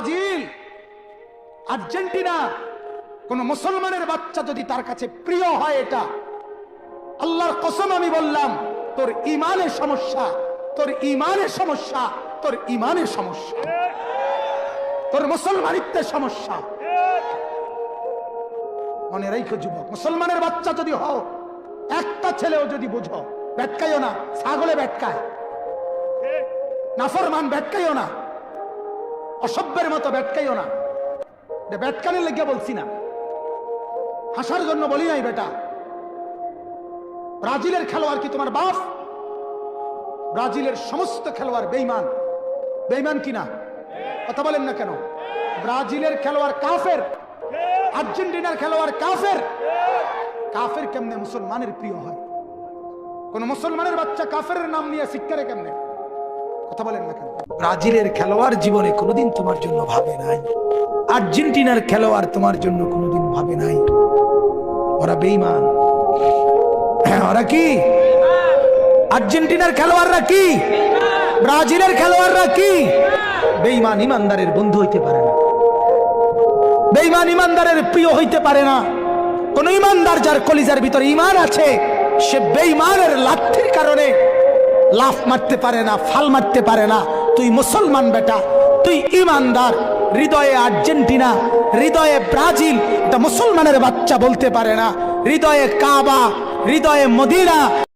Brazil, Argentina, কোন মুসলমানের বাচ্চা যদি তার কাছে প্রিয় হয়, এটা আল্লাহর কসম আমি বললাম, তোর ঈমানের সমস্যা, তোর ঈমানের সমস্যা, তোর ঈমানের সমস্যা, তোর মুসলমানিত্বের সমস্যা। মনে রাখো যুবক, মুসলমানের বাচ্চা যদি হও, একটা ছেলেও যদি বুঝো, ব্যাটকাইও না, ছাগলে ব্যাটকায়, নাফরমান ব্যাটকাইও না, অসভ্যের মতো ব্যাটকাইও না। ব্যাটকানের লেগে বলছি না, হাসার জন্য বলি নাই বেটা। ব্রাজিলের খেলোয়াড় কি তোমার বাপ? ব্রাজিলের সমস্ত খেলোয়াড় বেঈমান। বেঈমান কিনা? কথা বলেন না কেন? ব্রাজিলের খেলোয়াড় কাফের, আর্জেন্টিনার খেলোয়াড় কাফের। কাফের কেমনে মুসলমানের প্রিয় হয়? কোন মুসলমানের বাচ্চা কাফের নাম নিয়ে শিক্ষারে কেমনে? কথা বলেন না কেন? ব্রাজিলের খেলোয়াড় জীবনে কোনোদিন তোমার জন্য ভাবে নাই, আর্জেন্টিনার খেলোয়াড় তোমার জন্য কোনোদিন ভাবে নাই। ওরা বেঈমান। ওরা কি? আর্জেন্টিনার খেলোয়াড়রা কি? ব্রাজিলের খেলোয়াড়রা কি? বেঈমান ইমানদারের বন্ধু হইতে পারে না, বেঈমান ইমানদারের প্রিয় হইতে পারে না। কোন ইমানদার যার কলিজার ভিতরে ঈমান আছে, সে বেঈমানের লাঠির কারণে লাফ মারতে পারে না, ফাল মারতে পারে না। তুই মুসলমান বেটা, তুই ইমানদার। হৃদয়ে আর্জেন্টিনা, হৃদয়ে ব্রাজিল, এটা মুসলমানের বাচ্চা বলতে পারে না। হৃদয়ে কাবা, হৃদয়ে মদিনা।